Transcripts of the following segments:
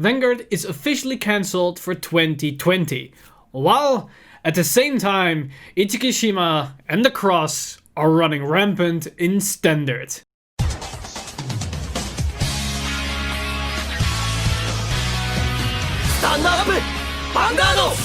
Vanguard is officially cancelled for 2020. While at the same time, Ichikishima and the Cross are running rampant in Standard. Stand up! Vanguard!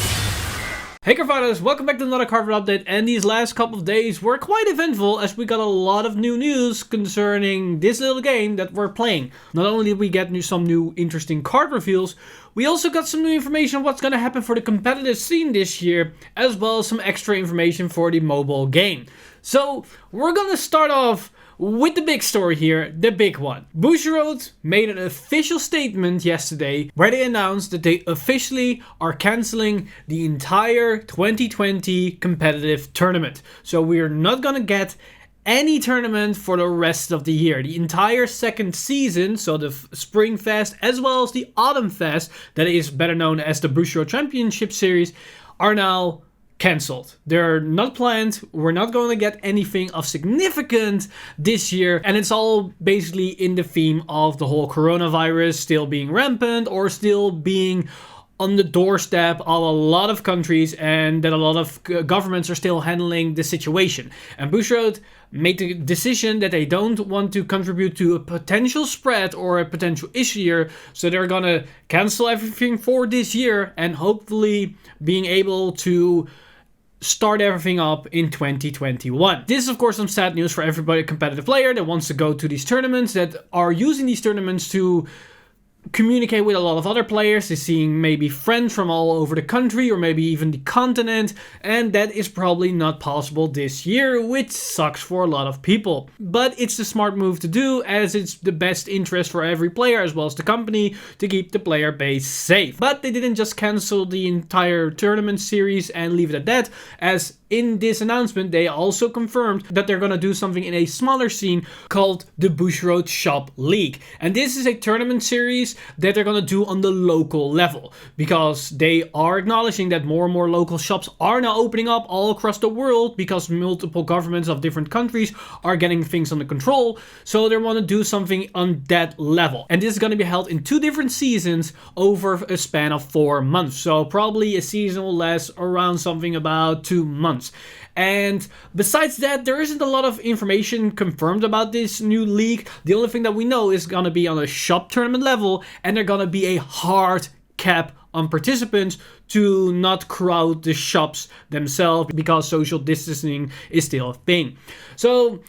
Hey Cardfighters, welcome back to another Cardfight update, and these last couple of days were quite eventful as we got a lot of new news concerning this little game that we're playing. Not only did we get some new interesting card reveals, we also got some new information on what's going to happen for the competitive scene this year, as well as some extra information for the mobile game. So we're going to start off with the big story here, the big one. Bushiroad made an official statement yesterday where they announced that they officially are cancelling the entire 2020 competitive tournament. So we're not gonna get any tournament for the rest of the year. The entire second season, so the Spring Fest as well as the Autumn Fest, that is better known as the Bushiroad Championship Series, are now cancelled. They're not planned. We're not going to get anything of significance this year, and it's all basically in the theme of the whole coronavirus still being rampant or still being on the doorstep of a lot of countries, and that a lot of governments are still handling the situation. And Bushiroad made the decision that they don't want to contribute to a potential spread or a potential issue here, so they're gonna cancel everything for this year and hopefully being able to start everything up in 2021. This is of course some sad news for everybody, competitive player that wants to go to these tournaments, that are using these tournaments to communicate with a lot of other players. They're seeing maybe friends from all over the country or maybe even the continent, and that is probably not possible this year, which sucks for a lot of people. But it's the smart move to do, as it's the best interest for every player as well as the company to keep the player base safe. But they didn't just cancel the entire tournament series and leave it at that, as in this announcement they also confirmed that they're gonna do something in a smaller scene called the Bushiroad Shop League. And this is a tournament series that they're gonna do on the local level, because they are acknowledging that more and more local shops are now opening up all across the world because multiple governments of different countries are getting things under control. So they want to do something on that level. And this is going to be held in 2 different seasons over a span of 4 months. So probably a season will last around something about 2 months. And besides that, there isn't a lot of information confirmed about this new league. The only thing that we know is going to be on a shop tournament level, and they're going to be a hard cap on participants to not crowd the shops themselves, because social distancing is still a thing. So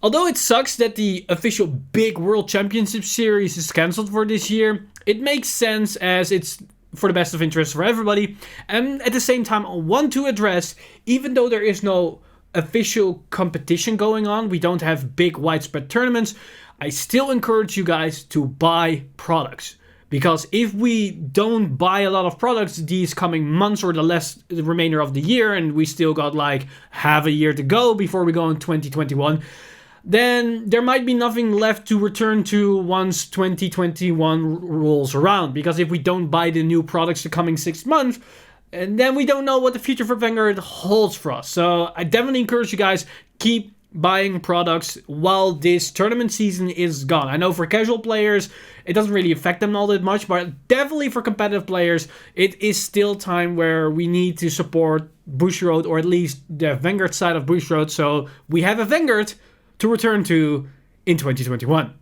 although it sucks that the official big World Championship Series is cancelled for this year, it makes sense as it's for the best of interest for everybody. And at the same time, I want to address, even though there is no official competition going on, we don't have big widespread tournaments, I still encourage you guys to buy products. Because if we don't buy a lot of products these coming months or the remainder of the year, and we still got like half a year to go before we go in 2021, then there might be nothing left to return to once 2021 rolls around. Because if we don't buy the new products the coming 6 months, and then we don't know what the future for Vanguard holds for us. So I definitely encourage you guys, keep buying products while this tournament season is gone. I know for casual players it doesn't really affect them all that much, but definitely for competitive players it is still time where we need to support Bushiroad, or at least the Vanguard side of Bushiroad, so we have a Vanguard to return to in 2021.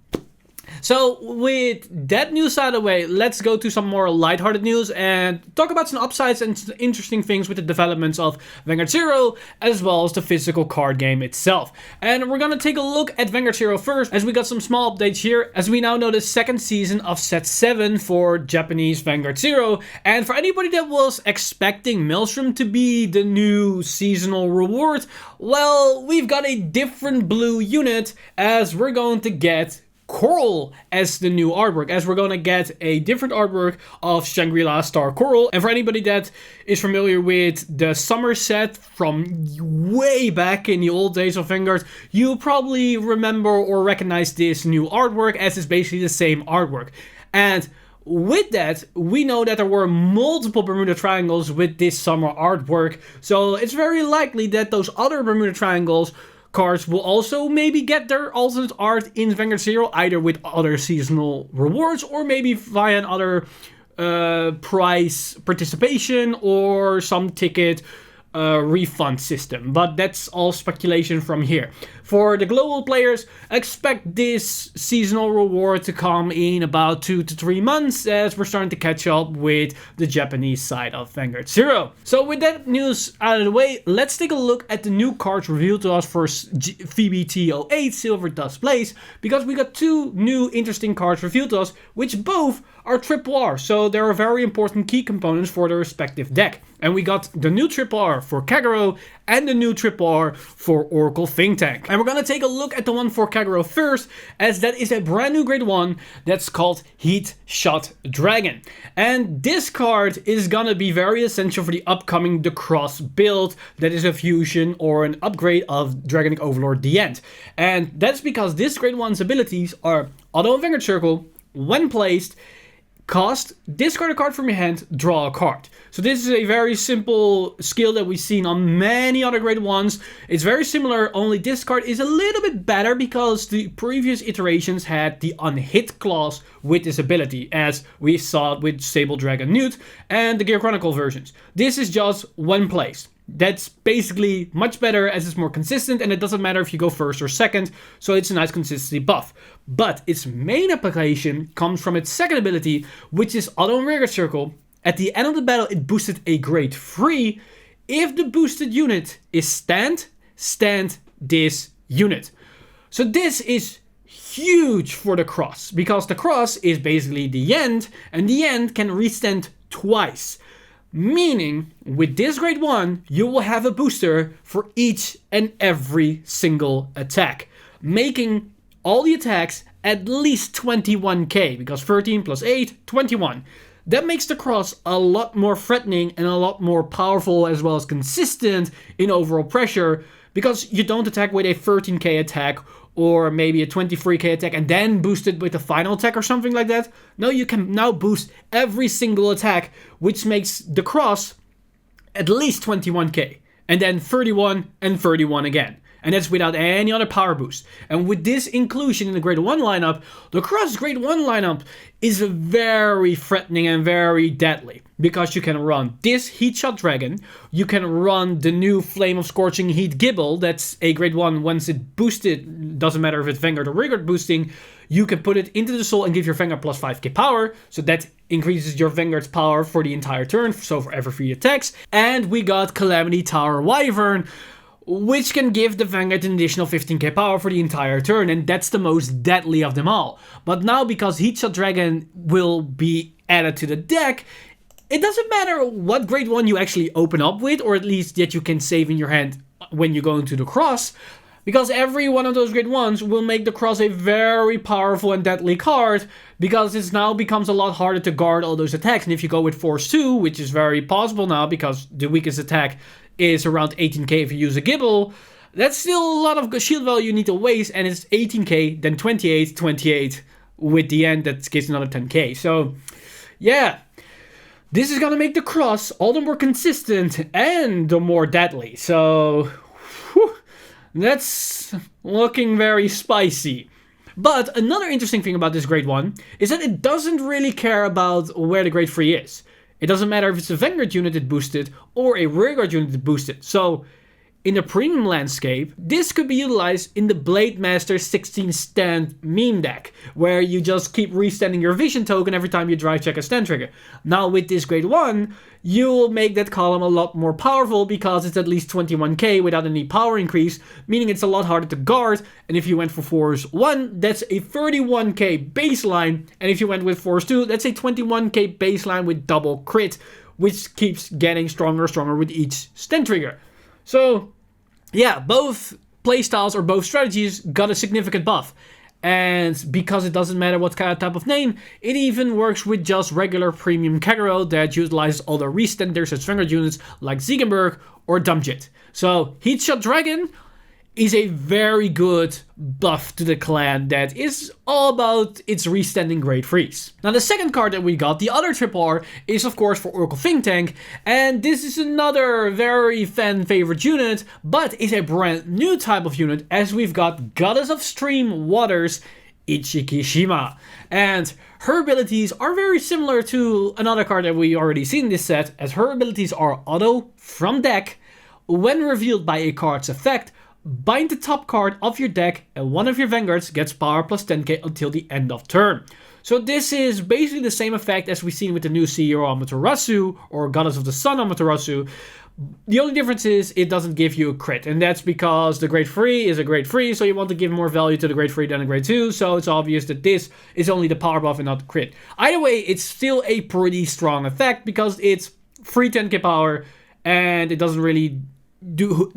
So with that news out of the way, let's go to some more lighthearted news and talk about some upsides and some interesting things with the developments of Vanguard Zero, as well as the physical card game itself. And we're gonna take a look at Vanguard Zero first, as we got some small updates here, as we now know the second season of set 7 for Japanese Vanguard Zero. And for anybody that was expecting Maelstrom to be the new seasonal reward, well, we've got a different blue unit, as we're going to get Coral as the new artwork, as we're gonna get a different artwork of Shangri-La Star Coral. And for anybody that is familiar with the summer set from way back in the old days of Vanguard, you probably remember or recognize this new artwork, as it's basically the same artwork. And with that, we know that there were multiple Bermuda Triangles with this summer artwork, so it's very likely that those other Bermuda Triangles cards will also maybe get their alternate art in Vanguard Zero, either with other seasonal rewards or maybe via another prize participation or some ticket refund system, but that's all speculation from here. For the global players, expect this seasonal reward to come in about 2 to 3 months as we're starting to catch up with the Japanese side of Vanguard 0. So with that news out of the way, let's take a look at the new cards revealed to us for VBT08 Silver Dust Blaze, because we got 2 new interesting cards revealed to us, which both are triple R, so they're very important key components for the respective deck. And we got the new triple R for Kagero and the new triple R for Oracle Think Tank. And we're gonna take a look at the one for Kagero first, as that is a brand new grade 1 that's called Heat Shot Dragon. And this card is gonna be very essential for the upcoming The Cross build that is a fusion or an upgrade of Dragonic Overlord The End. And that's because this grade 1's abilities are Auto Vanguard Circle, when placed, cost, discard a card from your hand, draw a card. So this is a very simple skill that we've seen on many other grade 1s. It's very similar, only this card is a little bit better because the previous iterations had the unhit clause with this ability, as we saw with Sable Dragon Newt and the Gear Chronicle versions. This is just when placed. That's basically much better as it's more consistent, and it doesn't matter if you go first or second, so it's a nice consistency buff. But its main application comes from its second ability, which is Auto Vanguard Circle. At the end of the battle, it boosted a grade 3 if the boosted unit is stand this unit. So this is huge for the Cross, because the Cross is basically the End, and the End can restand twice. Meaning, with this grade 1, you will have a booster for each and every single attack, making all the attacks at least 21k, because 13 plus 8, 21. That makes the Cross a lot more threatening and a lot more powerful as well as consistent in overall pressure, because you don't attack with a 13k attack or maybe a 23k attack and then boost it with a final attack or something like that. No, you can now boost every single attack, which makes the Cross at least 21k, and then 31 and 31 again. And that's without any other power boost. And with this inclusion in the grade 1 lineup, the Cross grade 1 lineup is very threatening and very deadly. Because you can run this Heat Shot Dragon, you can run the new Flame of Scorching Heat Gibble, that's a grade 1 once it boosted, doesn't matter if it's Vanguard or Vanguard boosting, you can put it into the soul and give your Vanguard plus 5k power, so that increases your Vanguard's power for the entire turn, so for every 3 attacks. And we got Calamity Tower Wyvern, which can give the Vanguard an additional 15k power for the entire turn, and that's the most deadly of them all. But now, because Heat Shot Dragon will be added to the deck, it doesn't matter what grade 1 you actually open up with, or at least that you can save in your hand when you go into the Cross, because every one of those grade 1s will make the Cross a very powerful and deadly card, because it now becomes a lot harder to guard all those attacks. And if you go with Force 2, which is very possible now, because the weakest attack is around 18k if you use a Gibble, that's still a lot of shield value you need to waste, and it's 18k, then 28 with the End, that gives another 10k. So, yeah. This is gonna make the Cross all the more consistent and the more deadly. So, whew, that's looking very spicy. But another interesting thing about this grade 1 is that it doesn't really care about where the grade 3 is. It doesn't matter if it's a Vanguard unit that boosted or a Rearguard unit that boosted. So, in the premium landscape, this could be utilized in the Blade Master 16 stand meme deck, where you just keep restanding your vision token every time you drive check a stand trigger. Now with this grade 1, you'll make that column a lot more powerful because it's at least 21k without any power increase, meaning it's a lot harder to guard. And if you went for Force 1, that's a 31k baseline, and if you went with Force 2, that's a 21k baseline with double crit, which keeps getting stronger and stronger with each stand trigger. So, yeah, both playstyles or both strategies got a significant buff. And because it doesn't matter what kind of type of name, it even works with just regular premium Kagero that utilizes all the restanders as Vanguard units like Ziegenberg or Dumbjit. So, Heat Shot Dragon is a very good buff to the clan that is all about its restanding grade 3s. Now the second card that we got, the other triple R, is of course for Oracle Think Tank, and this is another very fan favorite unit, but is a brand new type of unit, as we've got Goddess of Stream Waters, Ichikishima. And her abilities are very similar to another card that we already seen in this set, as her abilities are auto, from deck, when revealed by a card's effect, bind the top card of your deck and one of your Vanguards gets power plus 10k until the end of turn. So this is basically the same effect as we've seen with the new CEO Amaterasu or Goddess of the Sun Amaterasu. The only difference is it doesn't give you a crit, and that's because the grade 3 is a grade 3, so you want to give more value to the grade 3 than a grade 2, so it's obvious that this is only the power buff and not the crit. Either way, it's still a pretty strong effect because it's free 10k power and it doesn't really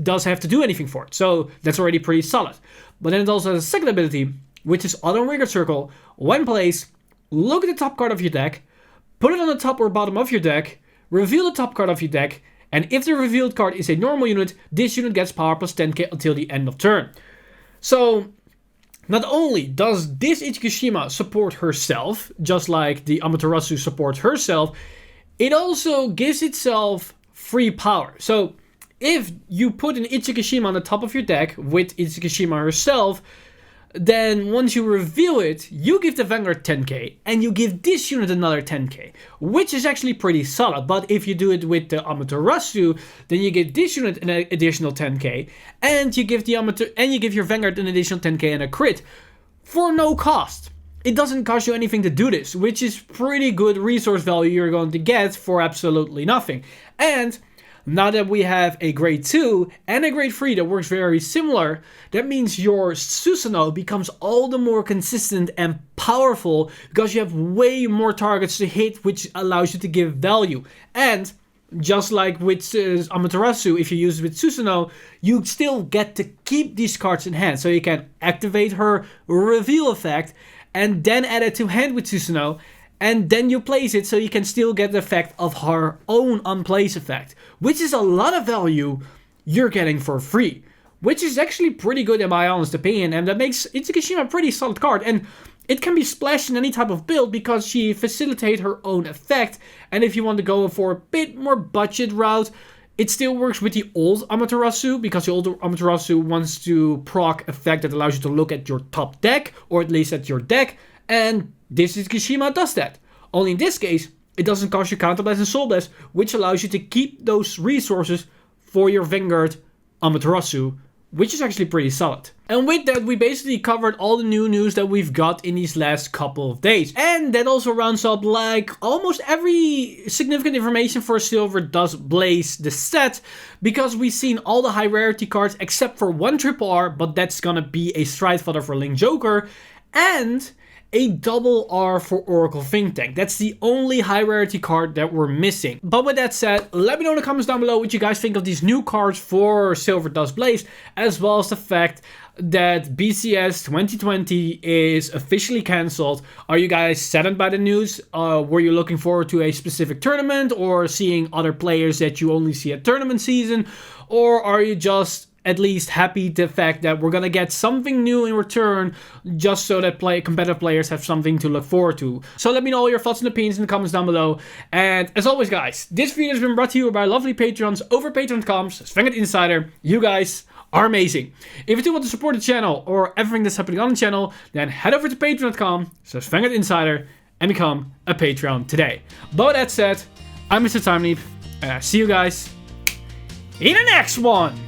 does have to do anything for it, so that's already pretty solid. But then it also has a second ability, which is Auto Rigor Circle. When placed, look at the top card of your deck, put it on the top or bottom of your deck, reveal the top card of your deck, and if the revealed card is a normal unit, this unit gets power plus 10k until the end of turn. So, not only does this Ichikishima support herself, just like the Amaterasu supports herself, it also gives itself free power. So, if you put an Ichikishima on the top of your deck with Ichikishima herself, then once you reveal it, you give the Vanguard 10k, and you give this unit another 10k, which is actually pretty solid. But if you do it with the Amaterasu, then you give this unit an additional 10k, and you give your Vanguard an additional 10k and a crit for no cost. It doesn't cost you anything to do this, which is pretty good resource value you're going to get for absolutely nothing. And now that we have a grade 2 and a grade 3 that works very similar, that means your Susanoo becomes all the more consistent and powerful because you have way more targets to hit, which allows you to give value. And just like with Amaterasu, if you use it with Susanoo, you still get to keep these cards in hand. So you can activate her reveal effect and then add it to hand with Susanoo. And then you place it so you can still get the effect of her own unplace effect, which is a lot of value you're getting for free, which is actually pretty good in my honest opinion, and that makes Ichikishima a pretty solid card. And it can be splashed in any type of build because she facilitates her own effect, and if you want to go for a bit more budget route, it still works with the old Amaterasu, because the old Amaterasu wants to proc effect that allows you to look at your top deck, or at least at your deck, and this Ichikishima does that. Only in this case, it doesn't cost you Counter Blast and Soul Blast, which allows you to keep those resources for your Vanguard Amaterasu, which is actually pretty solid. And with that, we basically covered all the new news that we've got in these last couple of days. And that also rounds up like almost every significant information for Silver Does Blaze the set, because we've seen all the high rarity cards except for one triple R, but that's gonna be a Stride Fodder for Link Joker, and a double R for Oracle Think Tank. That's the only high rarity card that we're missing. But with that said, let me know in the comments down below what you guys think of these new cards for Silver Does Blaze, as well as the fact that BCS 2020 is officially cancelled. Are you guys saddened by the news? Were you looking forward to a specific tournament or seeing other players that you only see at tournament season? Or are you just at least happy the fact that we're gonna get something new in return, just so that competitive players have something to look forward to? So let me know all your thoughts and opinions in the comments down below. And as always guys, this video has been brought to you by lovely Patreons over patreon.com/VanguardInsider. You guys are amazing. If you do want to support the channel or everything that's happening on the channel, then head over to patreon.com/VanguardInsider and become a Patreon today. But with that said, I'm Mr. Time Leap, and I see you guys in the next one.